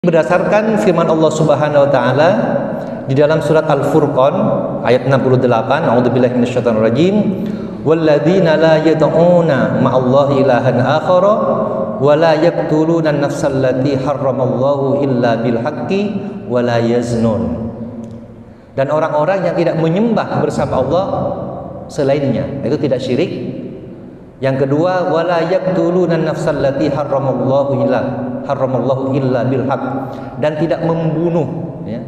Berdasarkan firman Allah Subhanahu wa taala di dalam surat Al-Furqan ayat 68, a'udzubillahi minasyaitonir rajim, walladzina la yad'una ma'allahi ilahan akhara wa la yaqtuluna an-nafsal lati harramallahu illa bil haqqi wa la yaznun. Dan orang-orang yang tidak menyembah bersama Allah selainnya, itu tidak syirik. Yang kedua, wala yaqtuluna an-nafsal lati harramallahu illa bil haqq, dan tidak membunuh ya,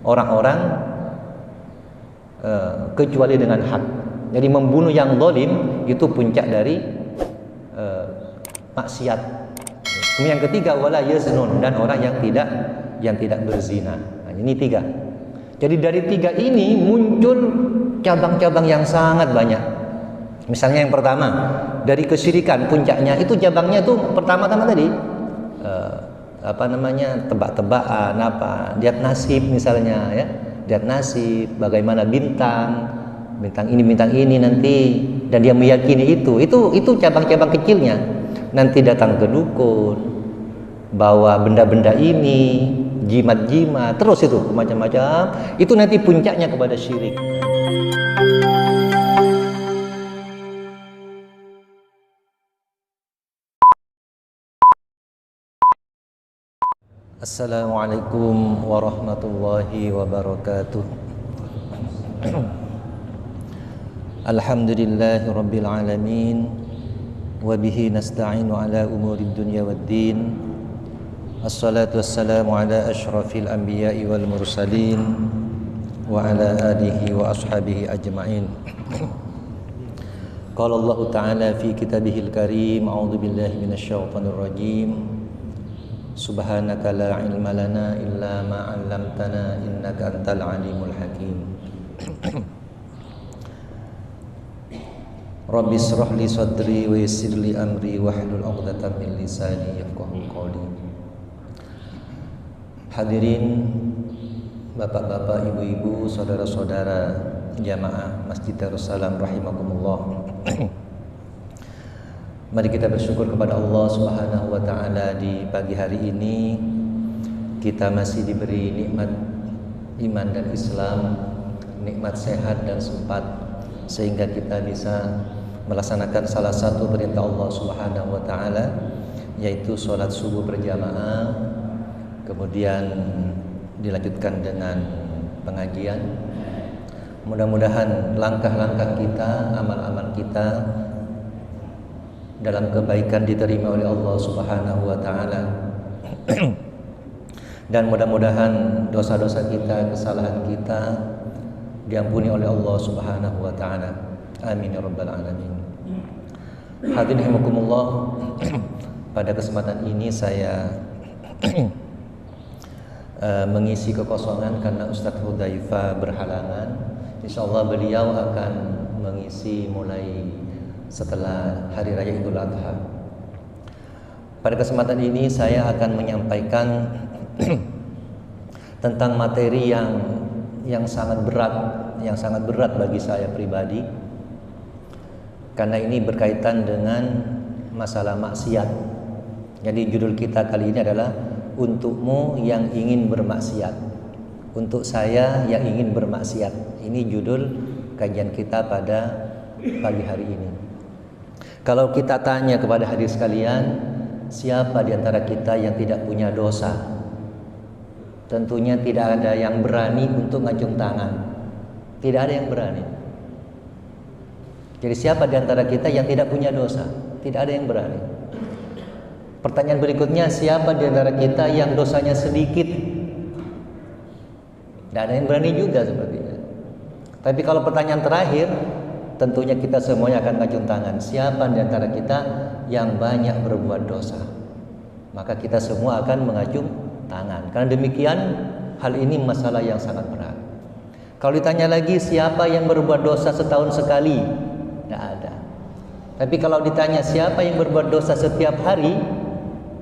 orang-orang kecuali dengan hak. Jadi membunuh yang zalim itu puncak dari maksiat. Kemudian yang ketiga, wala yaznun, dan orang yang tidak berzina. Nah, ini tiga. Jadi dari tiga ini muncul cabang-cabang yang sangat banyak. Misalnya yang pertama, dari kesyirikan puncaknya itu cabangnya tuh pertama-tama tadi tebak-tebakan, lihat nasib misalnya ya, lihat nasib, bagaimana bintang ini nanti, dan dia meyakini itu cabang-cabang kecilnya. Nanti datang ke dukun, bawa benda-benda ini, jimat-jimat, terus itu macam-macam, itu nanti puncaknya kepada syirik. Assalamualaikum warahmatullahi wabarakatuh. Alhamdulillahi rabbil alamin, wa bihi nasta'inu ala umurid dunya waddin. Assalatu wassalamu ala asyrafil anbiya'i wal mursalin wa ala alihi wa ashabihi ajma'in. Qala Allah ta'ala fi kitabihil karim, a'udzu billahi minasyaitonir rajim. Subhanaka la ilma lana illa ma 'allamtana innaka antal alimul hakim. Rabbi ishrah li sadri wa yassir li amri wahlul 'uqdatam min lisani yafqahu qawli. Hadirin bapak-bapak, ibu-ibu, saudara-saudara jamaah Masjid Darussalam rahimakumullah. Mari kita bersyukur kepada Allah Subhanahu wa taala, di pagi hari ini kita masih diberi nikmat iman dan Islam, nikmat sehat dan sempat, sehingga kita bisa melaksanakan salah satu perintah Allah Subhanahu wa taala, yaitu sholat subuh berjamaah, kemudian dilanjutkan dengan pengajian. Mudah-mudahan langkah-langkah kita, amal-amal kita dalam kebaikan diterima oleh Allah Subhanahu wa taala. Dan mudah-mudahan dosa-dosa kita, kesalahan kita diampuni oleh Allah Subhanahu wa taala. Amin ya rabbal alamin. Hadirin rahimakumullah, pada kesempatan ini saya mengisi kekosongan karena Ustadz Hudzaifah berhalangan. Insyaallah beliau akan mengisi mulai setelah Hari Raya Idul Adha. Pada kesempatan ini saya akan menyampaikan tentang materi yang sangat berat bagi saya pribadi, karena ini berkaitan dengan masalah maksiat. Jadi judul kita kali ini adalah untukmu yang ingin bermaksiat, untuk saya yang ingin bermaksiat. Ini judul kajian kita pada pagi hari ini. Kalau kita tanya kepada hadirin sekalian, siapa di antara kita yang tidak punya dosa? Tentunya tidak ada yang berani untuk ngacung tangan. Tidak ada yang berani. Jadi siapa di antara kita yang tidak punya dosa? Tidak ada yang berani. Pertanyaan berikutnya, siapa di antara kita yang dosanya sedikit? Tidak ada yang berani juga sepertinya. Tapi kalau pertanyaan terakhir, tentunya kita semuanya akan ngacung tangan. Siapa di antara kita yang banyak berbuat dosa? Maka kita semua akan mengacung tangan. Karena demikian, hal ini masalah yang sangat berat. Kalau ditanya lagi, siapa yang berbuat dosa setahun sekali? Tidak ada. Tapi kalau ditanya siapa yang berbuat dosa setiap hari,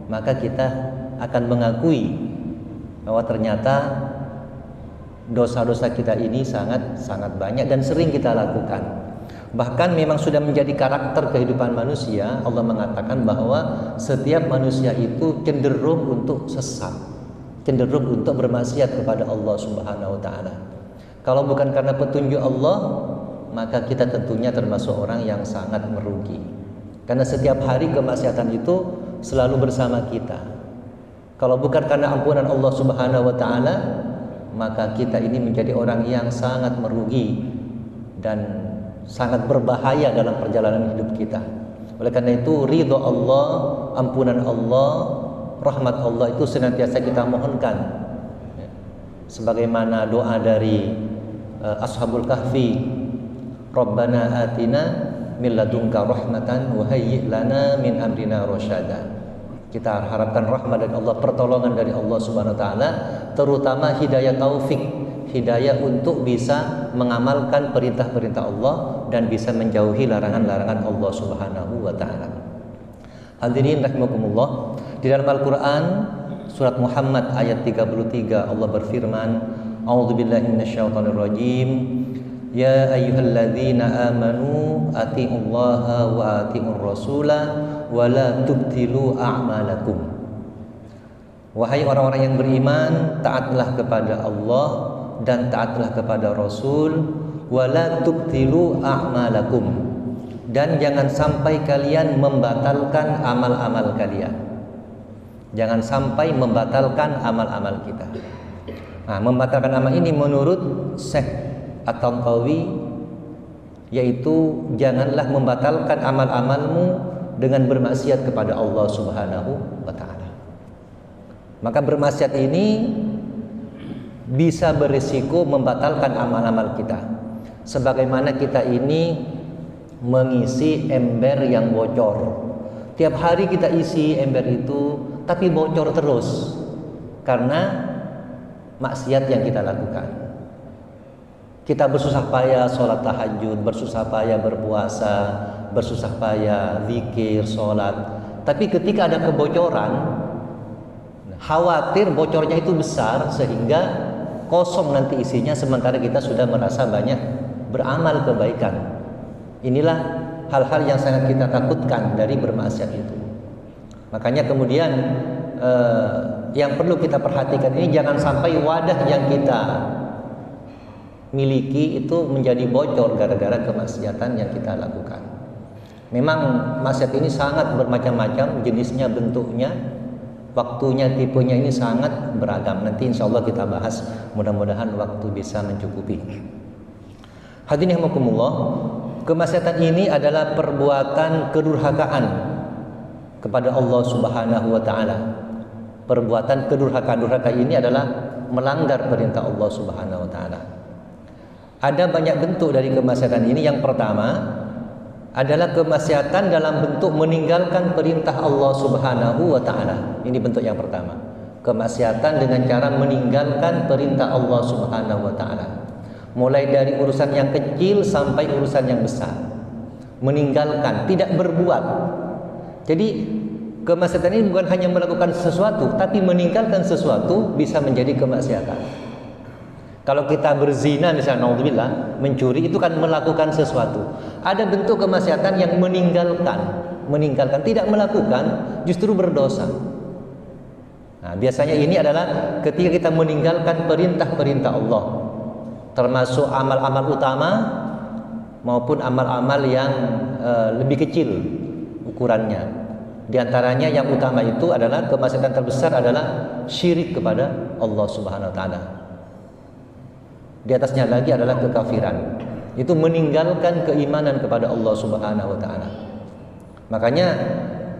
maka kita akan mengakui bahwa ternyata dosa-dosa kita ini sangat banyak dan sering kita lakukan. Bahkan memang sudah menjadi karakter kehidupan manusia. Allah mengatakan bahwa setiap manusia itu cenderung untuk sesat. cenderung untuk bermaksiat kepada Allah Subhanahu wa taala. Kalau bukan karena petunjuk Allah, maka kita tentunya termasuk orang yang sangat merugi. Karena setiap hari kemaksiatan itu selalu bersama kita. Kalau bukan karena ampunan Allah Subhanahu wa taala, maka kita ini menjadi orang yang sangat merugi dan sangat berbahaya dalam perjalanan hidup kita. Oleh karena itu, ridho Allah, ampunan Allah, rahmat Allah itu senantiasa kita mohonkan. Sebagaimana doa dari Ashabul Kahfi, Rabbana atina min ladunka rahmatan wa hayyi' lana min amrina rasyada. Kita harapkan rahmat dari Allah, pertolongan dari Allah Subhanahu wa taala, terutama hidayah taufik, hidayah untuk bisa mengamalkan perintah-perintah Allah dan bisa menjauhi larangan-larangan Allah Subhanahu wa taala. Hadirin rahimakumullah, di dalam Al-Qur'an surat Muhammad ayat 33 Allah berfirman, A'udzubillahi minasyaitonirrajim. Ya ayyuhalladzina amanu atiiullaha wa atiiur rasula wa la tubtilu a'malakum. Wahai orang-orang yang beriman, taatlah kepada Allah dan taatlah kepada Rasul, wa la tubtilu a'malakum, dan jangan sampai kalian membatalkan amal-amal kalian. Jangan sampai membatalkan amal-amal kita. Nah, membatalkan amal ini menurut Syekh At-Tantawi, yaitu janganlah membatalkan amal-amalmu dengan bermaksiat kepada Allah Subhanahu wa taala. Maka bermaksiat ini bisa berisiko membatalkan amal-amal kita. Sebagaimana kita ini mengisi ember yang bocor. Tiap hari kita isi ember itu, tapi bocor terus karena maksiat yang kita lakukan. Kita bersusah payah sholat tahajud, bersusah payah berpuasa, bersusah payah zikir, sholat. Tapi ketika ada kebocoran, khawatir bocornya itu besar sehingga kosong nanti isinya, sementara kita sudah merasa banyak beramal kebaikan. Inilah hal-hal yang sangat kita takutkan dari bermaksiat itu. Makanya kemudian yang perlu kita perhatikan ini, jangan sampai wadah yang kita miliki itu menjadi bocor gara-gara kemaksiatan yang kita lakukan. Memang maksiat ini sangat bermacam-macam jenisnya, bentuknya, waktunya, tipenya ini sangat beragam. Nanti insya Allah kita bahas, mudah-mudahan waktu bisa mencukupi. Hadirin rahimakumullah, kemaksiatan ini adalah perbuatan kedurhakaan kepada Allah Subhanahu wa taala. Perbuatan kedurhaka ini adalah melanggar perintah Allah Subhanahu wa taala. Ada banyak bentuk dari kemaksiatan ini. Yang pertama adalah kemaksiatan dalam bentuk meninggalkan perintah Allah Subhanahu wa taala. Ini bentuk yang pertama. Kemaksiatan dengan cara meninggalkan perintah Allah Subhanahu wa taala. Mulai dari urusan yang kecil sampai urusan yang besar. Meninggalkan, tidak berbuat. Jadi kemaksiatan ini bukan hanya melakukan sesuatu, tapi meninggalkan sesuatu bisa menjadi kemaksiatan. Kalau kita berzina misalnya, naudzubillah, mencuri, itu kan melakukan sesuatu. Ada bentuk kemaksiatan yang meninggalkan, tidak melakukan, justru berdosa. Nah, biasanya ini adalah ketika kita meninggalkan perintah-perintah Allah, termasuk amal-amal utama maupun amal-amal yang lebih kecil ukurannya. Di antaranya yang utama itu adalah kemaksiatan terbesar adalah syirik kepada Allah Subhanahu wa taala. Di atasnya lagi adalah kekafiran. Itu meninggalkan keimanan kepada Allah Subhanahu wa taala. Makanya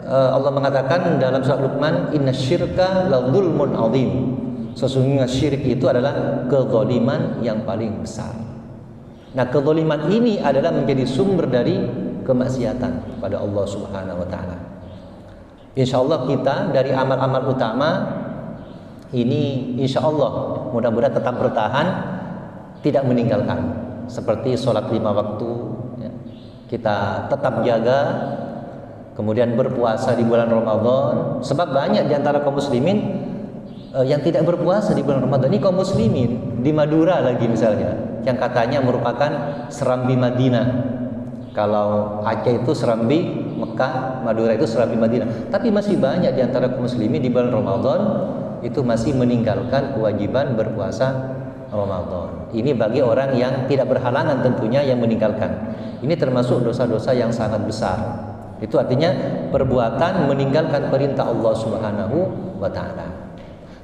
Allah mengatakan dalam surat Luqman, "Innasyirka ladzulmun 'adzim." Sesungguhnya syirik itu adalah kezaliman yang paling besar. Nah, kezaliman ini adalah menjadi sumber dari kemaksiatan pada Allah Subhanahu wa taala. Insyaallah kita dari amal-amal utama ini insyaallah mudah-mudahan tetap bertahan, tidak meninggalkan, seperti sholat 5 waktu ya. Kita tetap jaga, kemudian berpuasa di bulan Ramadan. Sebab banyak di antara kaum muslimin yang tidak berpuasa di bulan Ramadan. Ini kaum muslimin di Madura lagi misalnya, yang katanya merupakan Serambi Madinah. Kalau Aceh itu Serambi Mekah, Madura itu Serambi Madinah. Tapi masih banyak di antara kaum muslimin di bulan Ramadan itu masih meninggalkan kewajiban berpuasa Ramadan. Ini bagi orang yang tidak berhalangan tentunya yang meninggalkan. Ini termasuk dosa-dosa yang sangat besar. Itu artinya perbuatan meninggalkan perintah Allah Subhanahu wa taala.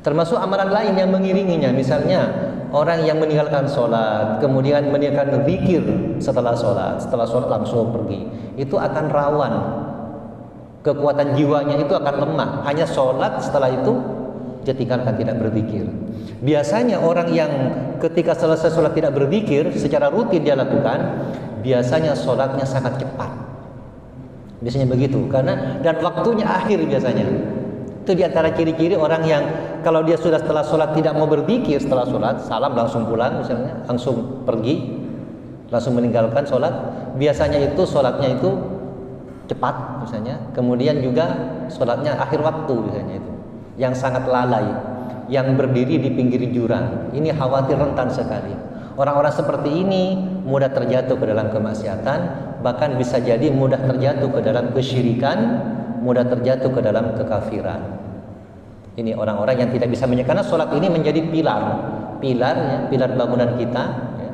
Termasuk amalan lain yang mengiringinya, misalnya orang yang meninggalkan sholat, kemudian meninggalkan zikir setelah sholat langsung pergi, itu akan rawan, kekuatan jiwanya itu akan lemah. Hanya sholat, setelah itu dia tinggalkan, tidak berzikir. Biasanya orang yang ketika selesai sholat tidak berzikir secara rutin dia lakukan, biasanya sholatnya sangat cepat. Biasanya begitu, karena dan waktunya akhir biasanya. Itu diantara ciri-ciri orang yang kalau dia sudah setelah sholat tidak mau berzikir, setelah sholat salam langsung pulang misalnya, langsung pergi, langsung meninggalkan sholat. Biasanya itu sholatnya itu cepat misalnya, kemudian juga sholatnya akhir waktu misalnya itu, yang sangat lalai, yang berdiri di pinggir jurang. Ini khawatir rentan sekali. Orang-orang seperti ini mudah terjatuh ke dalam kemaksiatan, bahkan bisa jadi mudah terjatuh ke dalam kesyirikan, mudah terjatuh ke dalam kekafiran. Ini orang-orang yang tidak bisa karena sholat ini menjadi pilar bangunan kita. Ya.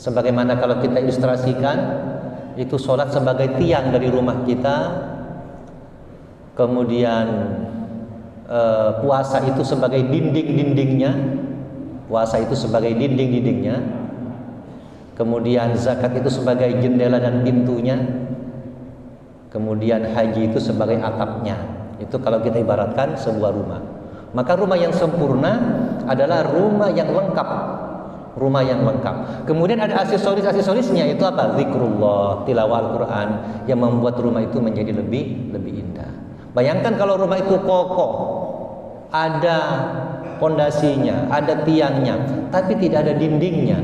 Sebagaimana kalau kita ilustrasikan, itu sholat sebagai tiang dari rumah kita, kemudian puasa itu sebagai dinding-dindingnya, kemudian zakat itu sebagai jendela dan pintunya, kemudian haji itu sebagai atapnya. Itu kalau kita ibaratkan sebuah rumah. Maka rumah yang sempurna adalah rumah yang lengkap. Kemudian ada aksesoris-aksesorisnya, itu apa? Zikrullah, tilawah Al-Quran, yang membuat rumah itu menjadi lebih indah. Bayangkan kalau rumah itu kokoh, ada pondasinya, ada tiangnya, tapi tidak ada dindingnya,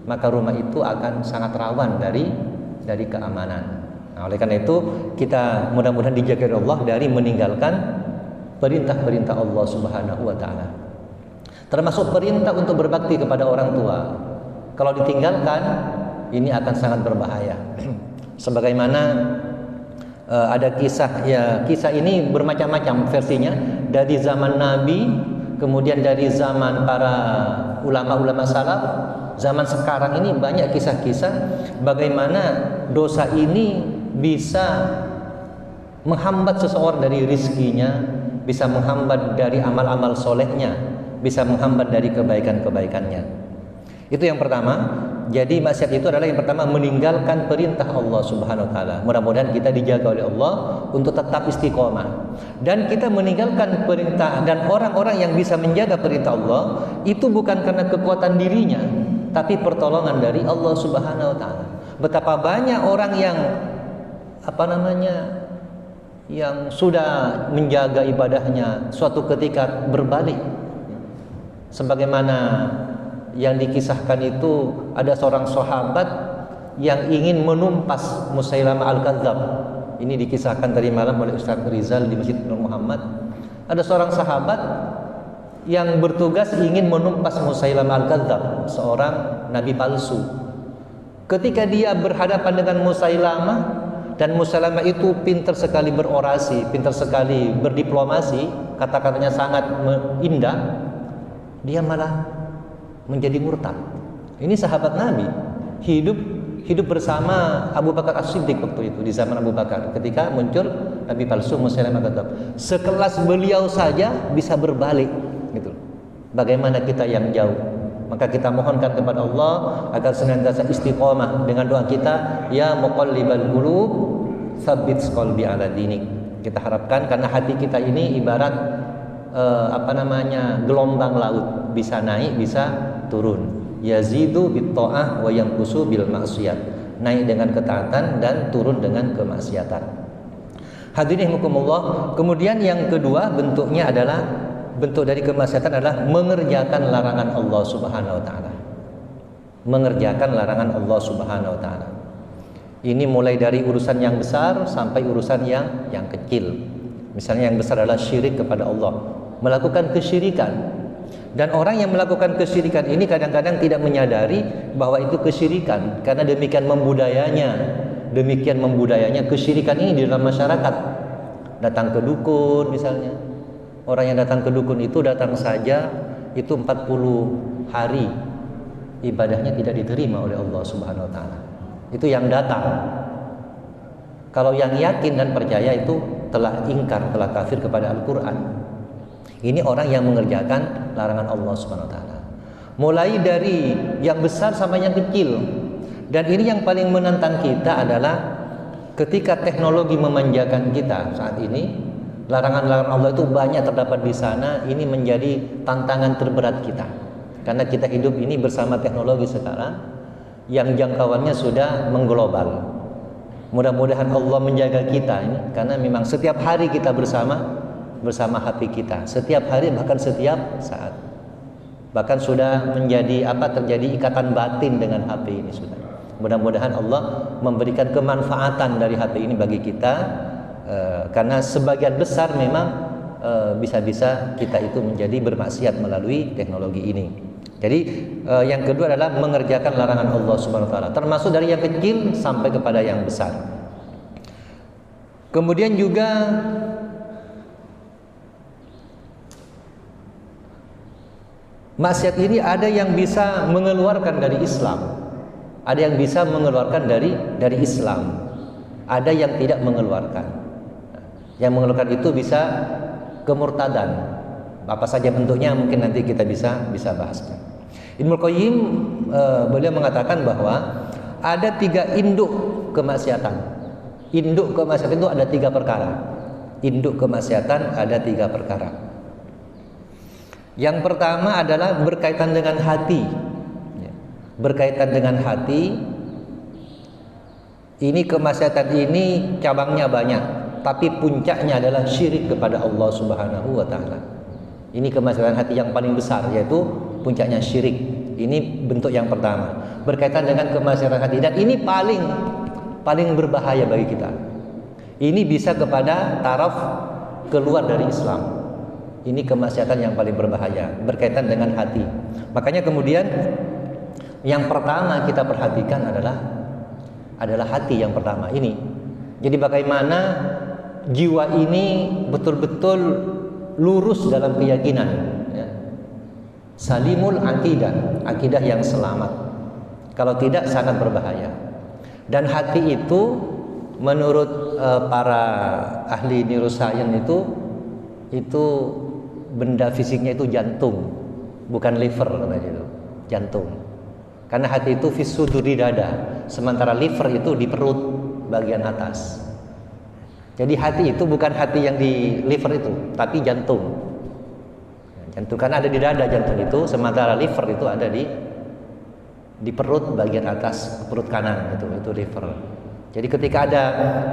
maka rumah itu akan sangat rawan dari keamanan. Nah, oleh karena itu kita mudah-mudahan dijaga oleh Allah dari meninggalkan perintah-perintah Allah Subhanahu wa taala. Termasuk perintah untuk berbakti kepada orang tua. Kalau ditinggalkan, ini akan sangat berbahaya. Sebagaimana ada kisah, ya kisah ini bermacam-macam versinya, dari zaman Nabi, kemudian dari zaman para ulama-ulama salaf, zaman sekarang ini banyak kisah-kisah bagaimana dosa ini bisa menghambat seseorang dari rizkinya, bisa menghambat dari amal-amal solehnya, bisa menghambat dari kebaikan-kebaikannya. Itu yang pertama. Jadi maksiat itu adalah yang pertama, meninggalkan perintah Allah Subhanahu wa taala. Mudah-mudahan kita dijaga oleh Allah untuk tetap istiqomah. Dan kita meninggalkan perintah, dan orang-orang yang bisa menjaga perintah Allah itu bukan karena kekuatan dirinya, tapi pertolongan dari Allah Subhanahu wa taala. Betapa banyak orang yang yang sudah menjaga ibadahnya suatu ketika berbalik. Sebagaimana yang dikisahkan itu, ada seorang sahabat yang ingin menumpas Musailamah Al-Kadzab. Ini dikisahkan tadi malam oleh Ustaz Rizal di Masjid Nur Muhammad. Ada seorang sahabat yang bertugas ingin menumpas Musailamah Al-Kadzab, seorang nabi palsu. Ketika dia berhadapan dengan Musailamah, dan Musailamah itu pintar sekali berorasi, pintar sekali berdiplomasi, kata-katanya sangat indah, dia malah menjadi murtad. Ini sahabat Nabi, hidup bersama Abu Bakar As-Siddiq waktu itu, di zaman Abu Bakar, ketika muncul nabi palsu Musailamah Kadzdzab. Sekelas beliau saja bisa berbalik gitu. Bagaimana kita yang jauh? Maka kita mohonkan kepada Allah agar senantiasa istiqomah dengan doa kita, ya muqallibal qulub tsabbit qalbi ala dinik. Kita harapkan, karena hati kita ini ibarat gelombang laut, bisa naik bisa turun. Yazidu bit ta'ah wa yanqusu bil maksiyat. Naik dengan ketaatan dan turun dengan kemaksiatan. Hadirin rahimakumullah. Kemudian yang kedua bentuknya adalah, bentuk dari kemaksiatan adalah mengerjakan larangan Allah Subhanahu wa taala. Mengerjakan larangan Allah Subhanahu wa taala. Ini mulai dari urusan yang besar sampai urusan yang kecil. Misalnya yang besar adalah syirik kepada Allah, melakukan kesyirikan. Dan orang yang melakukan kesyirikan ini kadang-kadang tidak menyadari bahwa itu kesyirikan, karena demikian membudayanya kesyirikan ini di dalam masyarakat. Datang ke dukun misalnya, Orang yang datang ke dukun itu datang saja itu 40 hari ibadahnya tidak diterima oleh Allah Subhanahu wa taala. Itu yang datang. Kalau yang yakin dan percaya itu telah ingkar, telah kafir kepada Al-Qur'an. Ini orang yang mengerjakan larangan Allah Subhanahu wa taala. Mulai dari yang besar sampai yang kecil. Dan ini yang paling menantang kita adalah ketika teknologi memanjakan kita saat ini. Larangan-larangan Allah itu banyak terdapat di sana. Ini menjadi tantangan terberat kita. Karena kita hidup ini bersama teknologi sekarang yang jangkauannya sudah mengglobal. Mudah-mudahan Allah menjaga kita ini, karena memang setiap hari kita bersama HP kita. Setiap hari, bahkan setiap saat. Bahkan sudah terjadi ikatan batin dengan HP ini sudah. Mudah-mudahan Allah memberikan kemanfaatan dari HP ini bagi kita. Karena sebagian besar memang bisa-bisa kita itu menjadi bermaksiat melalui teknologi ini. Jadi yang kedua adalah mengerjakan larangan Allah Subhanahu wa taala, termasuk dari yang kecil sampai kepada yang besar. Kemudian juga maksiat ini ada yang bisa mengeluarkan dari Islam, ada yang bisa mengeluarkan dari Islam, ada yang tidak mengeluarkan. Yang mengeluarkan itu bisa kemurtadan. Apa saja bentuknya mungkin nanti kita bisa bahas. Ibnu Qayyim beliau mengatakan bahwa ada 3 induk kemaksiatan. Induk kemaksiatan itu ada 3 perkara. Induk kemaksiatan ada 3 perkara. Yang pertama adalah berkaitan dengan hati. Berkaitan dengan hati. Ini kemaksiatan ini cabangnya banyak, tapi puncaknya adalah syirik kepada Allah Subhanahu wa taala. Ini kemaksiatan hati yang paling besar, yaitu puncaknya syirik. Ini bentuk yang pertama, berkaitan dengan kemaksiatan hati, dan ini paling berbahaya bagi kita. Ini bisa kepada taraf keluar dari Islam. Ini kemaksiatan yang paling berbahaya, berkaitan dengan hati. Makanya kemudian yang pertama kita perhatikan adalah hati yang pertama ini. Jadi bagaimana jiwa ini betul-betul lurus dalam keyakinan, ya. Salimul akidah yang selamat. Kalau tidak sangat berbahaya. Dan hati itu menurut para ahli neuroscience itu benda fisiknya itu jantung, bukan liver namanya itu, jantung. Karena hati itu fisudur di dada, sementara liver itu di perut bagian atas. Jadi hati itu bukan hati yang di liver itu, tapi jantung. Jantung karena ada di dada jantung itu, sementara liver itu ada di perut bagian atas, perut kanan itu liver. Jadi ketika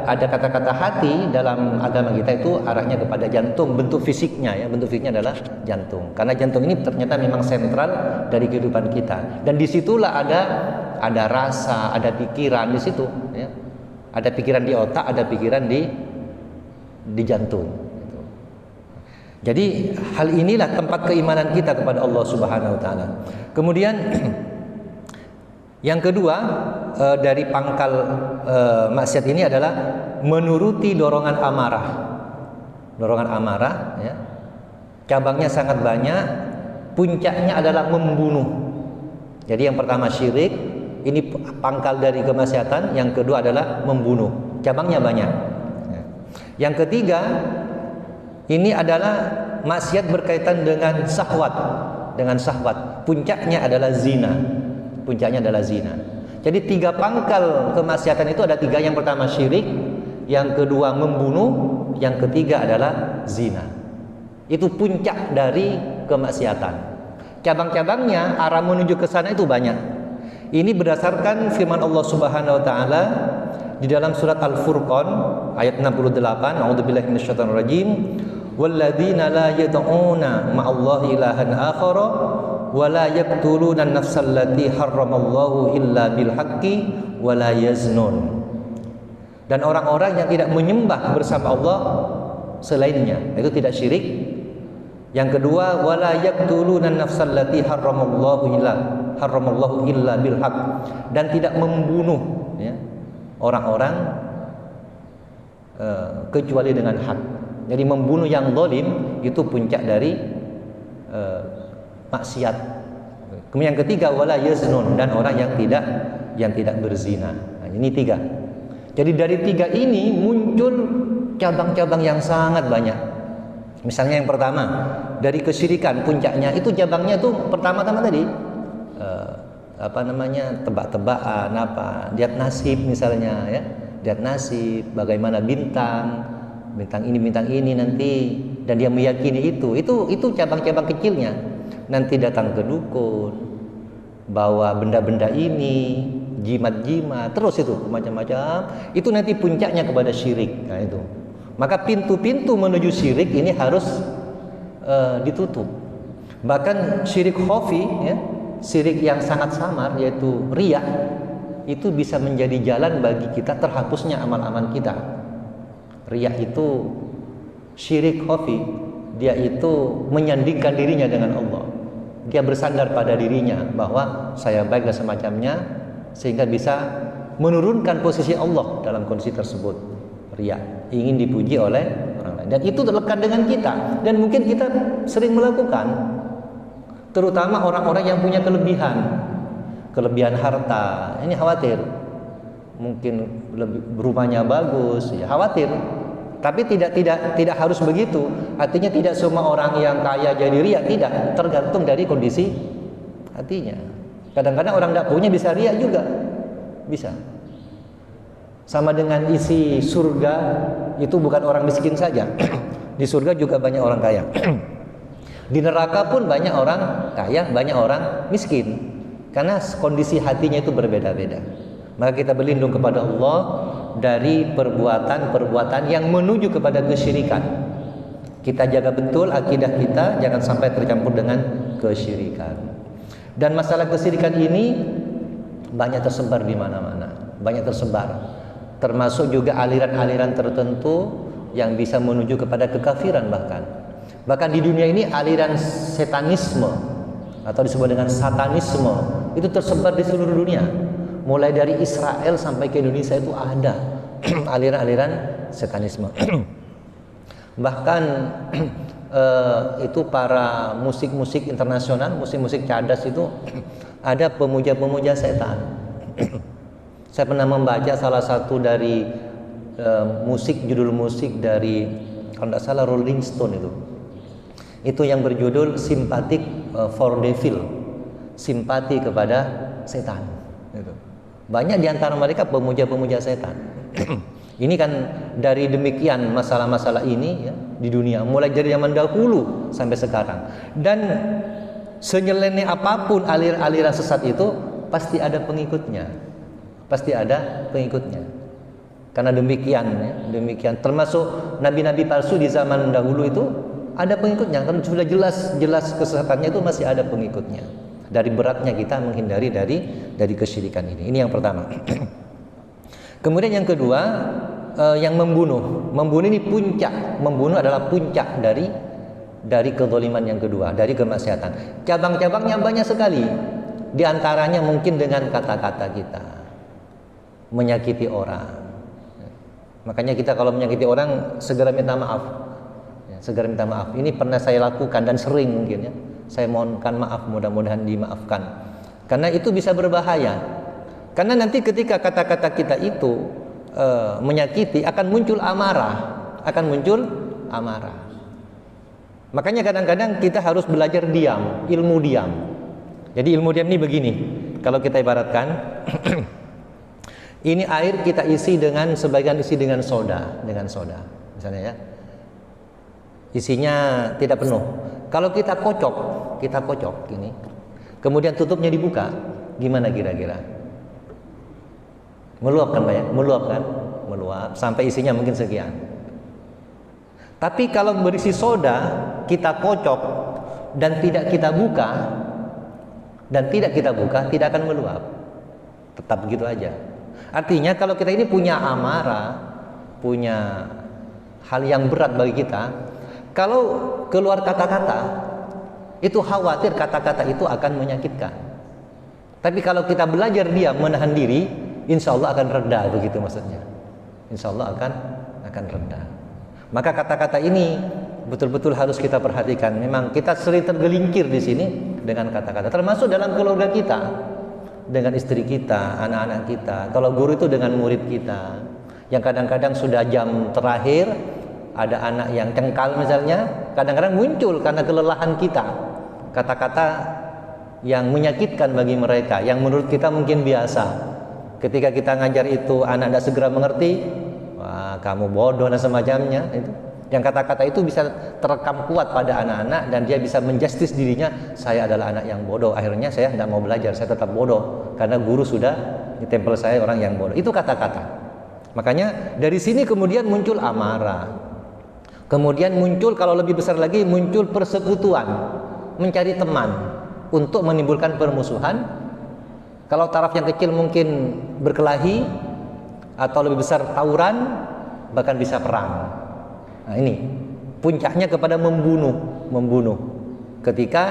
ada kata-kata hati dalam agama kita itu arahnya kepada jantung, bentuk fisiknya ya, bentuk fisiknya adalah jantung. Karena jantung ini ternyata memang sentral dari kehidupan kita. Dan disitulah ada rasa, ada pikiran di situ ya. Ada pikiran di otak, ada pikiran di jantung. Jadi hal inilah tempat keimanan kita kepada Allah Subhanahu wa taala. Kemudian yang kedua dari pangkal maksiat ini adalah menuruti dorongan amarah. Dorongan amarah ya. Cabangnya sangat banyak, puncaknya adalah membunuh. Jadi yang pertama syirik, ini pangkal dari kemaksiatan. Yang kedua adalah membunuh. Cabangnya banyak. Yang ketiga, ini adalah maksiat berkaitan dengan syahwat. Dengan syahwat. Puncaknya adalah zina. Puncaknya adalah zina. Jadi 3 pangkal kemaksiatan itu ada 3. Yang pertama syirik, yang kedua membunuh, yang ketiga adalah zina. Itu puncak dari kemaksiatan. Cabang-cabangnya arah menuju ke sana itu banyak. Ini berdasarkan firman Allah Subhanahu wa taala di dalam surat Al-Furqan ayat 68, a'udzubillahi minasyaitonir rajim, walladzina la yad'una ma'allahi ilahan akhara wa la yaqtuluna an-nafsal lati harramallahu illa bil haqqi wa la yaznun. Dan orang-orang yang tidak menyembah bersama Allah selainnya, itu tidak syirik. Yang kedua, wa la yaqtuluna an-nafsal lati harramallahu illa bil haqq, dan tidak membunuh ya orang-orang kecuali dengan hak. Jadi membunuh yang zalim itu puncak dari maksiat. Kemudian yang ketiga wala yaznun, dan orang yang tidak berzina. Nah, ini 3. Jadi dari 3 ini muncul cabang-cabang yang sangat banyak. Misalnya yang pertama, dari kesyirikan puncaknya itu cabangnya itu pertama-tama tadi tebak-tebakan, lihat nasib misalnya ya. Lihat nasib, bagaimana bintang ini nanti, dan dia meyakini itu cabang-cabang kecilnya. Nanti datang ke dukun, bawa benda-benda ini, jimat-jimat, terus itu macam-macam. Itu nanti puncaknya kepada syirik. Nah itu. Maka pintu-pintu menuju syirik ini harus ditutup. Bahkan syirik khafi, ya, syirik yang sangat samar, yaitu riya, itu bisa menjadi jalan bagi kita terhapusnya amal-amal kita. Riya itu syirik khafi, dia itu menyandingkan dirinya dengan Allah. Dia bersandar pada dirinya bahwa saya baik dan semacamnya, sehingga bisa menurunkan posisi Allah dalam kondisi tersebut. Riya, ingin dipuji oleh orang lain, dan itu terlekat dengan kita, dan mungkin kita sering melakukan, terutama orang-orang yang punya kelebihan harta. Ini khawatir, mungkin rumahnya bagus, ya khawatir. Tapi tidak harus begitu. Artinya tidak semua orang yang kaya jadi riya, tidak. Tergantung dari kondisi hatinya. Kadang-kadang orang tidak punya bisa riya juga, bisa. Sama dengan isi surga, itu bukan orang miskin saja. Di surga juga banyak orang kaya. Di neraka pun banyak orang kaya, banyak orang miskin. Karena kondisi hatinya itu berbeda-beda. Maka kita berlindung kepada Allah dari perbuatan-perbuatan yang menuju kepada kesyirikan. Kita jaga betul akidah kita, jangan sampai tercampur dengan kesyirikan. Dan masalah kesyirikan ini banyak tersebar di mana-mana, banyak tersebar. Termasuk juga aliran-aliran tertentu yang bisa menuju kepada kekafiran bahkan. Bahkan di dunia ini aliran setanisme atau disebut dengan satanisme itu tersebar di seluruh dunia. Mulai dari Israel sampai ke Indonesia itu ada aliran-aliran satanisme. Bahkan itu para musik-musik internasional, musik-musik cadas itu ada pemuja-pemuja setan. Saya pernah membaca salah satu dari judul musik dari, kalau tidak salah, Rolling Stone itu yang berjudul Sympathetic for Devil, simpati kepada setan. Banyak di antara mereka pemuja-pemuja setan. Ini kan dari demikian masalah-masalah ini ya, di dunia, mulai dari zaman dahulu sampai sekarang. Dan senyeleneh apapun aliran sesat itu pasti ada pengikutnya. Pasti ada pengikutnya. Karena demikian ya, demikian termasuk nabi-nabi palsu di zaman dahulu itu ada pengikutnya. Kan sudah jelas kesesatannya itu masih ada pengikutnya. Dari beratnya kita menghindari dari kesyirikan ini. Ini yang pertama. Kemudian yang kedua, yang membunuh ini puncak. Membunuh adalah puncak dari kezaliman yang kedua, dari kemaksiatan. Cabang-cabangnya banyak sekali. Di antaranya mungkin dengan kata-kata kita, menyakiti orang. Makanya kita kalau menyakiti orang segera minta maaf. Ya, segera minta maaf. Ini pernah saya lakukan dan sering mungkin ya. Saya mohonkan maaf, mudah-mudahan dimaafkan. Karena itu bisa berbahaya. Karena nanti ketika kata-kata kita itu menyakiti, akan muncul amarah. Makanya kadang-kadang kita harus belajar diam, ilmu diam. Jadi ilmu diam ini begini. Kalau kita ibaratkan ini air kita isi sebagian isi dengan soda, misalnya ya. Isinya tidak penuh. Kalau kita kocok ini, kemudian tutupnya dibuka, gimana kira-kira? Meluap kan Pak ya? Meluap sampai isinya mungkin sekian. Tapi kalau berisi soda, kita kocok dan tidak kita buka, tidak akan meluap. Tetap begitu aja. Artinya kalau kita ini punya amarah, punya hal yang berat bagi kita, kalau keluar kata-kata, itu khawatir kata-kata itu akan menyakitkan. Tapi kalau kita belajar diam, menahan diri, insya Allah akan reda, begitu maksudnya. Insya Allah akan reda. Maka kata-kata ini betul-betul harus kita perhatikan. Memang kita sering tergelincir di sini dengan kata-kata, termasuk dalam keluarga kita, dengan istri kita, anak-anak kita. Kalau guru itu dengan murid kita, yang kadang-kadang sudah jam terakhir, ada anak yang cengkal misalnya, kadang-kadang muncul karena kelelahan kita kata-kata yang menyakitkan bagi mereka, yang menurut kita mungkin biasa. Ketika kita ngajar itu anak tidak segera mengerti, wah kamu bodoh dan semacamnya. Itu yang kata-kata itu bisa terekam kuat pada anak-anak, dan dia bisa menjustis dirinya, saya adalah anak yang bodoh, akhirnya saya tidak mau belajar, saya tetap bodoh karena guru sudah ditempel saya orang yang bodoh. Itu kata-kata. Makanya dari sini kemudian muncul amarah, kemudian muncul, kalau lebih besar lagi, muncul persekutuan, mencari teman untuk menimbulkan permusuhan. Kalau taraf yang kecil mungkin berkelahi, atau lebih besar tawuran, bahkan bisa perang. Nah ini puncaknya kepada membunuh ketika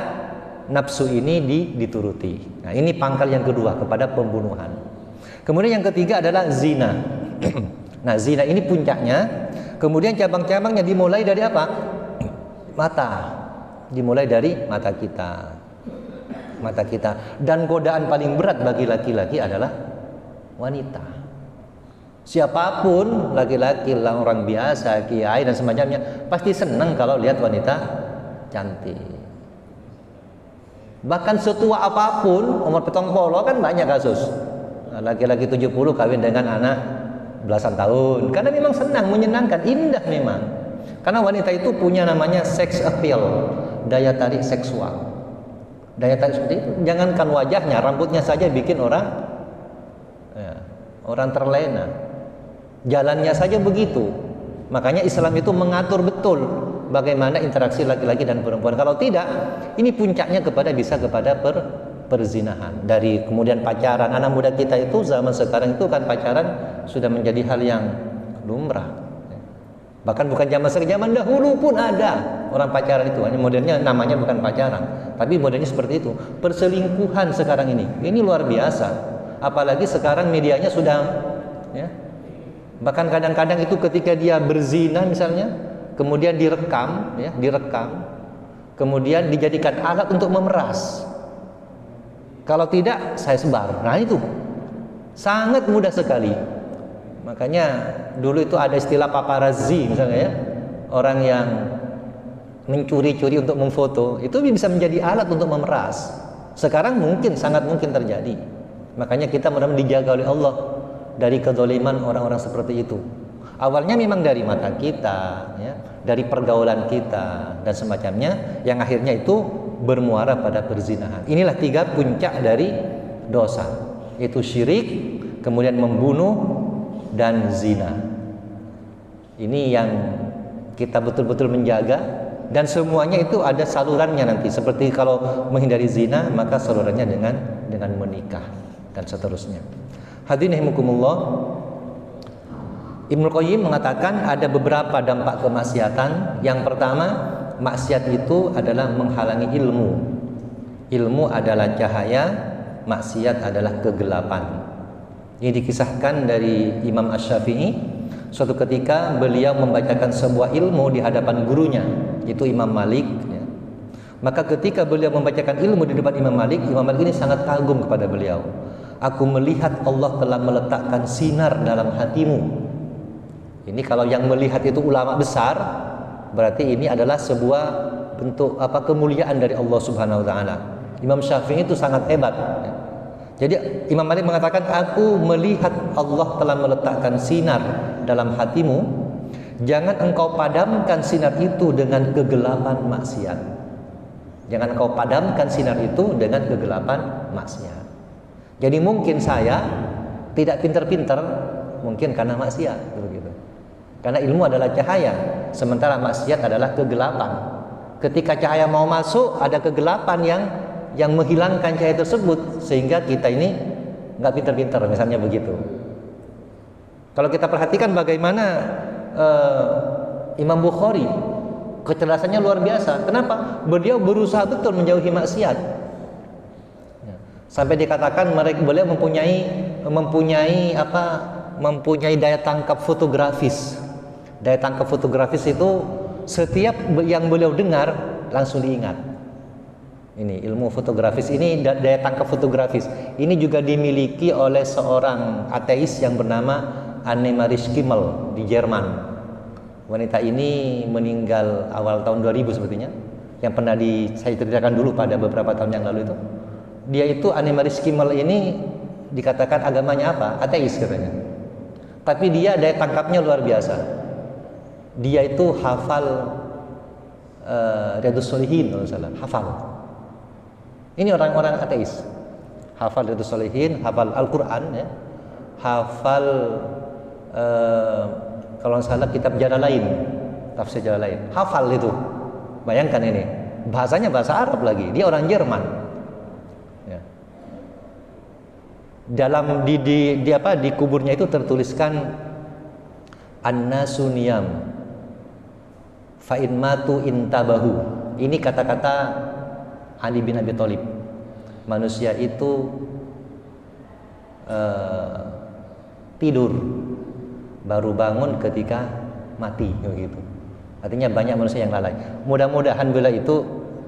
nafsu ini dituruti. Nah ini pangkal yang kedua, kepada pembunuhan. Kemudian yang ketiga adalah zina. Nah zina ini puncaknya. Kemudian cabang-cabangnya dimulai dari apa? Mata. Dimulai dari mata kita. Mata kita. Dan godaan paling berat bagi laki-laki adalah wanita. Siapapun, laki-laki, orang biasa, kiai dan semacamnya, pasti senang kalau lihat wanita cantik. Bahkan setua apapun, umur petong polo kan banyak kasus. Laki-laki 70 kawin dengan anak belasan tahun, karena memang senang, menyenangkan, indah memang. Karena wanita itu punya namanya sex appeal, daya tarik seksual. Daya tarik seperti itu, jangankan wajahnya, rambutnya saja bikin orang terlena. Jalannya saja begitu. Makanya Islam itu mengatur betul bagaimana interaksi laki-laki dan perempuan. Kalau tidak, ini puncaknya bisa kepada perzinahan. Dari kemudian pacaran, anak muda kita itu zaman sekarang itu kan pacaran sudah menjadi hal yang lumrah. Bahkan bukan zaman dahulu pun ada orang pacaran itu. Hanya modernnya namanya bukan pacaran, tapi modernnya seperti itu. Perselingkuhan sekarang ini luar biasa. Apalagi sekarang medianya sudah bahkan kadang-kadang itu ketika dia berzina misalnya, kemudian direkam, kemudian dijadikan alat untuk memeras. Kalau tidak, saya sebar. Nah itu sangat mudah sekali. Makanya dulu itu ada istilah paparazzi misalnya orang yang mencuri-curi untuk memfoto, itu bisa menjadi alat untuk memeras. Sekarang sangat mungkin terjadi. Makanya kita mudah-mudahan dijaga oleh Allah dari kezaliman orang-orang seperti itu. Awalnya memang dari mata kita, dari pergaulan kita dan semacamnya, yang akhirnya itu bermuara pada perzinahan. Inilah 3 puncak dari dosa, yaitu syirik, kemudian membunuh, dan zina. Ini yang kita betul-betul menjaga, dan semuanya itu ada salurannya nanti. Seperti kalau menghindari zina, maka salurannya dengan menikah dan seterusnya. Hadirin rahimakumullah, Ibnu Qayyim mengatakan ada beberapa dampak kemaksiatan. Yang pertama, maksiat itu adalah menghalangi ilmu. Ilmu adalah cahaya, maksiat adalah kegelapan. Ini dikisahkan dari Imam Asy-Syafi'i. Suatu ketika beliau membacakan sebuah ilmu di hadapan gurunya, yaitu Imam Malik. Maka ketika beliau membacakan ilmu di depan Imam Malik ini sangat kagum kepada beliau. Aku melihat Allah telah meletakkan sinar dalam hatimu. Ini kalau yang melihat itu ulama besar, berarti ini adalah sebuah bentuk kemuliaan dari Allah Subhanahu wa taala. Imam Syafi'i itu sangat hebat. Jadi Imam Malik mengatakan, aku melihat Allah telah meletakkan sinar dalam hatimu. Jangan engkau padamkan sinar itu dengan kegelapan maksiat. Jangan engkau padamkan sinar itu dengan kegelapan maksiat. Jadi mungkin saya tidak pintar-pintar, mungkin karena maksiat, begitu. Karena ilmu adalah cahaya, sementara maksiat adalah kegelapan. Ketika cahaya mau masuk, ada kegelapan yang menghilangkan cahaya tersebut, sehingga kita ini nggak pintar-pintar, misalnya begitu. Kalau kita perhatikan bagaimana Imam Bukhari, kecerdasannya luar biasa. Kenapa? Beliau berusaha betul menjauhi maksiat. Sampai dikatakan beliau mempunyai daya tangkap fotografis. Daya tangkap fotografis itu setiap yang beliau dengar langsung diingat. Ini ilmu fotografis ini, daya tangkap fotografis ini juga dimiliki oleh seorang ateis yang bernama Annemarie Schimmel di Jerman. Wanita ini meninggal awal tahun 2000 sepertinya. Yang pernah saya ceritakan dulu pada beberapa tahun yang lalu itu. Dia itu, Annemarie Schimmel ini dikatakan agamanya apa? Ateis katanya. Tapi dia daya tangkapnya luar biasa. Dia itu hafal Riyadhus Shalihin kalau salah, hafal. Ini orang-orang ateis. Hafal Riyadhus Shalihin, hafal Al-Qur'an ya. Hafal kalau salah kitab Jalalain, tafsir Jalalain. Hafal itu. Bayangkan ini. Bahasanya bahasa Arab lagi. Dia orang Jerman. Ya. Dalam di kuburnya itu tertuliskan An-nasu niyam fa in matu intabahu. Ini kata-kata Ali bin Abi Thalib. Manusia itu tidur baru bangun ketika mati begitu. Artinya banyak manusia yang lalai. Mudah-mudahan beliau itu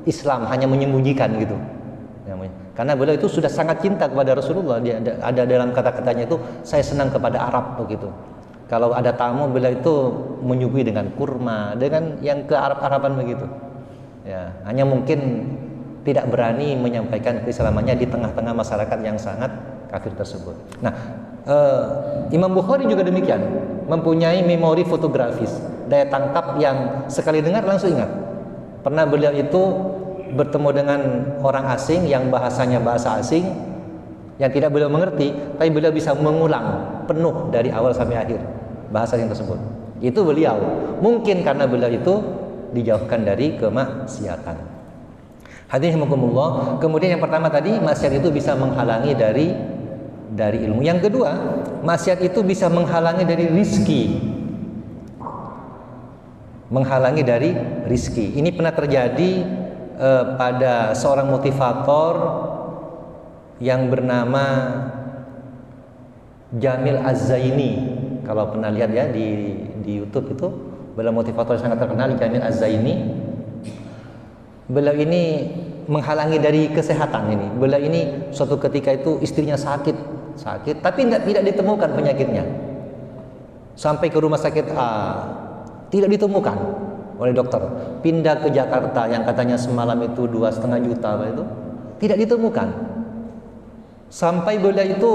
Islam hanya menyembunyikan gitu. Karena beliau itu sudah sangat cinta kepada Rasulullah. Dia ada dalam kata-katanya itu, saya senang kepada Arab begitu. Kalau ada tamu, beliau itu menyuguhi dengan kurma, dengan yang ke Arab-Araban begitu. Ya, hanya mungkin tidak berani menyampaikan keislamannya di tengah-tengah masyarakat yang sangat kafir tersebut. Nah, Imam Bukhari juga demikian, mempunyai memori fotografis, daya tangkap yang sekali dengar langsung ingat. Pernah beliau itu bertemu dengan orang asing yang bahasanya bahasa asing, yang tidak beliau mengerti, tapi beliau bisa mengulang penuh dari awal sampai akhir bahasa yang tersebut. Itu beliau. Mungkin karena beliau itu dijauhkan dari kemaksiatan. Hadirin rahimakumullah. Kemudian yang pertama tadi, maksiat itu bisa menghalangi dari ilmu. Yang kedua, maksiat itu bisa menghalangi dari rizki. Menghalangi dari rizki. Ini pernah terjadi pada seorang motivator yang bernama Jamil Az-Zaini. Kalau pernah lihat ya di YouTube itu, beliau motivator sangat terkenal, Jamil Az-Zaini. Beliau ini menghalangi dari kesehatan ini. Beliau ini suatu ketika itu istrinya sakit, tapi tidak ditemukan penyakitnya. Sampai ke rumah sakit A, tidak ditemukan oleh dokter. Pindah ke Jakarta yang katanya semalam itu 2,5 juta itu, tidak ditemukan. Sampai beliau itu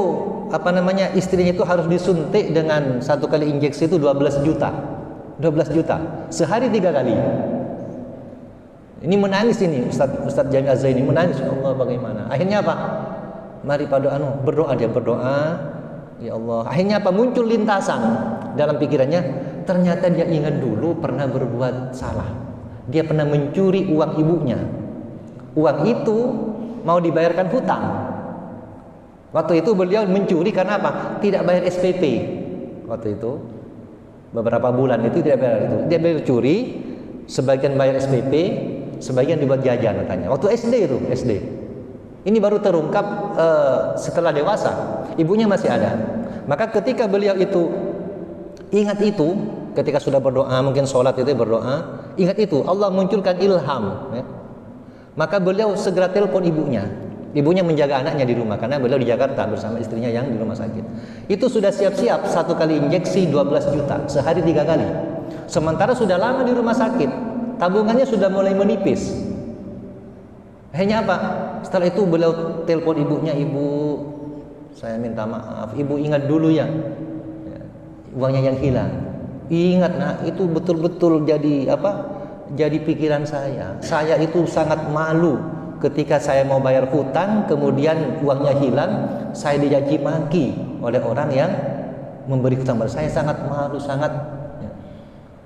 istrinya itu harus disuntik dengan satu kali injeksi itu 12 juta sehari 3 kali. Ini menangis ini Ustaz Jamil Az-Zaini menangis, ya Allah bagaimana. Akhirnya apa? Mari pada berdoa, dia berdoa, ya Allah. Akhirnya apa? Muncul lintasan dalam pikirannya, ternyata dia ingat dulu pernah berbuat salah. Dia pernah mencuri uang ibunya. Uang itu mau dibayarkan hutang. Waktu itu beliau mencuri karena apa? Tidak bayar SPP. Waktu itu beberapa bulan itu tidak bayar itu. Dia curi, sebagian bayar SPP, sebagian dibuat jajan katanya. Waktu SD. Ini baru terungkap setelah dewasa. Ibunya masih ada. Maka ketika beliau itu ingat itu, ketika sudah berdoa, mungkin sholat itu berdoa, ingat itu, Allah munculkan ilham ya. Maka beliau segera telepon ibunya. Ibunya menjaga anaknya di rumah karena beliau di Jakarta bersama istrinya yang di rumah sakit. Itu sudah siap-siap satu kali injeksi 12 juta sehari 3 kali. Sementara sudah lama di rumah sakit, tabungannya sudah mulai menipis. Akhirnya apa? Setelah itu beliau telepon ibunya, "Ibu, saya minta maaf, ibu ingat dulu ya, uangnya yang hilang. Ingat nak, itu betul-betul jadi jadi pikiran saya. Saya itu sangat malu ketika saya mau bayar hutang, kemudian uangnya hilang, saya dicaci maki oleh orang yang memberi hutang pada saya. Sangat malu, sangat. Ya.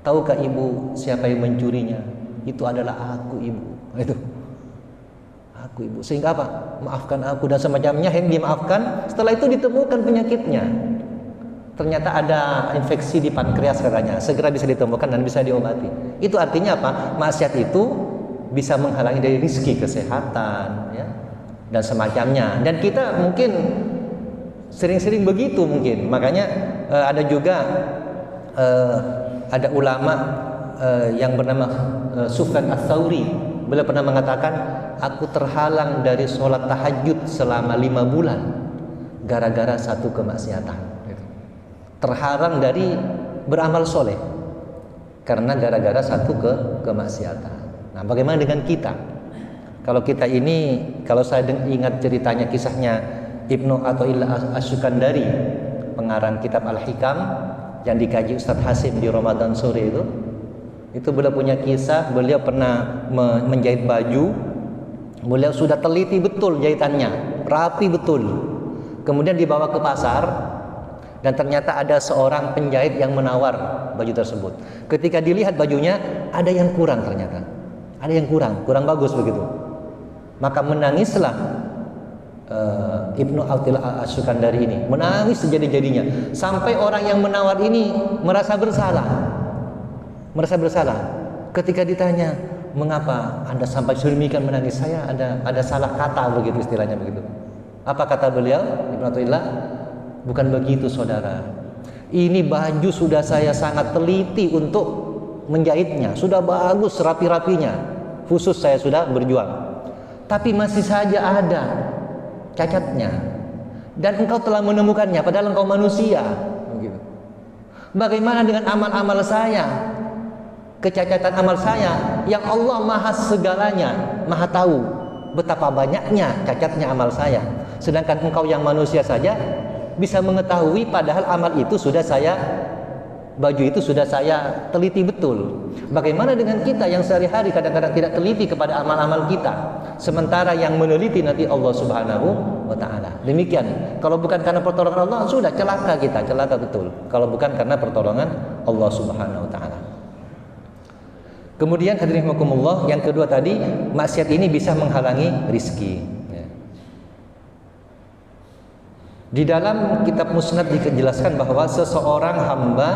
Tahukah ibu siapa yang mencurinya? Itu adalah aku, ibu." Itu. Aku, ibu. Sehingga apa? Maafkan aku dan semacamnya. Yang dimaafkan. Setelah itu ditemukan penyakitnya. Ternyata ada infeksi di pankreas katanya. Segera bisa ditemukan dan bisa diobati. Itu artinya apa? Maksiat itu bisa menghalangi dari rizki, kesehatan, ya, dan semacamnya. Dan kita mungkin sering-sering begitu mungkin. Makanya ada juga ada ulama yang bernama Sufyan Ats-Tsauri. Beliau pernah mengatakan, aku terhalang dari sholat tahajud selama 5 bulan gara-gara satu kemaksiatan. Terhalang dari beramal soleh karena gara-gara satu kemaksiatan. Nah, bagaimana dengan kita? Kalau kita ini, kalau saya ingat ceritanya, kisahnya Ibnu Athaillah Asy-Syukandari, pengarang kitab Al-Hikam yang dikaji Ustadz Hasim di Ramadan sore itu beliau punya kisah. Beliau pernah menjahit baju, beliau sudah teliti betul jahitannya, rapi betul. Kemudian dibawa ke pasar dan ternyata ada seorang penjahit yang menawar baju tersebut. Ketika dilihat bajunya, ada yang kurang ternyata. Ada yang kurang bagus begitu. Maka menangislah Ibnu Athaillah Asy-Syukandari ini, menangis sejadi-jadinya, sampai orang yang menawar ini merasa bersalah. Ketika ditanya, mengapa Anda sampai sedemikian menangis? Saya ada salah kata, begitu istilahnya begitu. Apa kata beliau, Ibnu Athaillah? Bukan begitu saudara. Ini baju sudah saya sangat teliti untuk menjahitnya, sudah bagus rapi-rapinya, khusus saya sudah berjuang. Tapi masih saja ada cacatnya, dan engkau telah menemukannya, padahal engkau manusia. Begitu. Bagaimana dengan amal-amal saya, kecacatan amal saya, yang Allah maha segalanya, maha tahu betapa banyaknya cacatnya amal saya, sedangkan engkau yang manusia saja bisa mengetahui, padahal amal itu sudah saya, baju itu sudah saya teliti betul. Bagaimana dengan kita yang sehari-hari kadang-kadang tidak teliti kepada amal-amal kita, sementara yang meneliti nanti Allah Subhanahu wa Ta'ala. Demikian, kalau bukan karena pertolongan Allah, sudah celaka kita, celaka betul, kalau bukan karena pertolongan Allah Subhanahu wa Ta'ala. Kemudian hadirin rahimakumullah, yang kedua tadi, maksiat ini bisa menghalangi rizki. Di dalam kitab Musnad dijelaskan bahwa seseorang hamba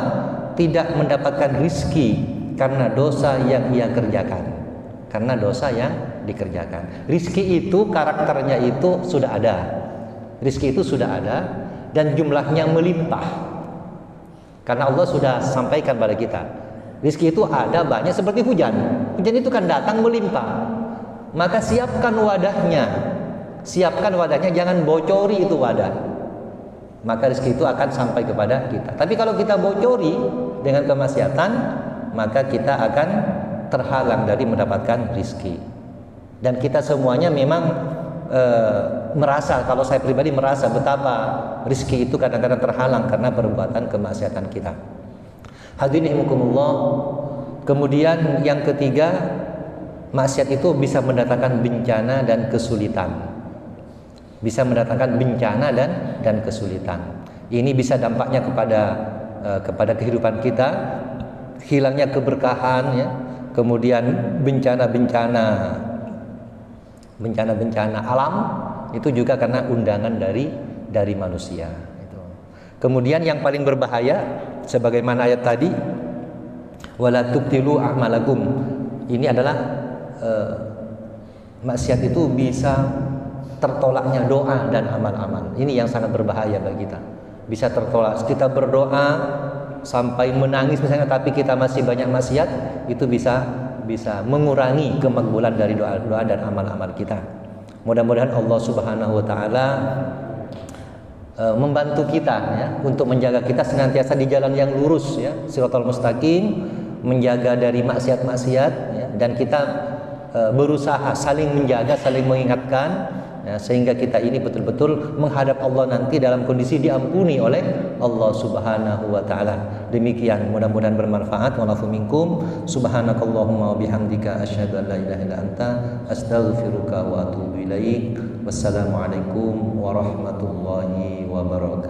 tidak mendapatkan rizki karena dosa yang ia kerjakan. Karena dosa yang dikerjakan. Rizki itu karakternya itu sudah ada. Rizki itu sudah ada dan jumlahnya melimpah. Karena Allah sudah sampaikan pada kita, rizki itu ada banyak seperti hujan. Hujan itu kan datang melimpah. Maka siapkan wadahnya. Siapkan wadahnya, jangan bocori itu wadah. Maka rezeki itu akan sampai kepada kita. Tapi kalau kita bocori dengan kemaksiatan, maka kita akan terhalang dari mendapatkan rezeki. Dan kita semuanya memang merasa, kalau saya pribadi merasa betapa rezeki itu kadang-kadang terhalang karena perbuatan kemaksiatan kita. Hadirin rahimakumullah. Kemudian yang ketiga, maksiat itu bisa mendatangkan bencana dan kesulitan. Bisa mendatangkan bencana dan kesulitan. Ini bisa dampaknya kepada kehidupan kita, hilangnya keberkahan, ya. Kemudian bencana-bencana alam itu juga karena undangan dari manusia. Kemudian yang paling berbahaya, sebagaimana ayat tadi, wala tubtilu a'malakum. Ini adalah maksiat itu bisa tertolaknya doa dan amal-amal. Ini yang sangat berbahaya bagi kita. Bisa tertolak. Kita berdoa sampai menangis misalnya, tapi kita masih banyak maksiat, itu bisa mengurangi kemakbulan dari doa-doa dan amal-amal kita. Mudah-mudahan Allah Subhanahu wa Ta'ala membantu kita, ya, untuk menjaga kita senantiasa di jalan yang lurus, ya, Shiratal Mustaqim, menjaga dari maksiat-maksiat, ya, dan kita berusaha saling menjaga, saling mengingatkan, ya, sehingga kita ini betul-betul menghadap Allah nanti dalam kondisi diampuni oleh Allah Subhanahu wa Ta'ala. Demikian, mudah-mudahan bermanfaat. Wa'alafu minkum, subhanakallahumma wa bihamdika asyhadu an la ilaha illa anta astaghfiruka wa atubu ilaik. Wassalamualaikum warahmatullahi wabarakatuh.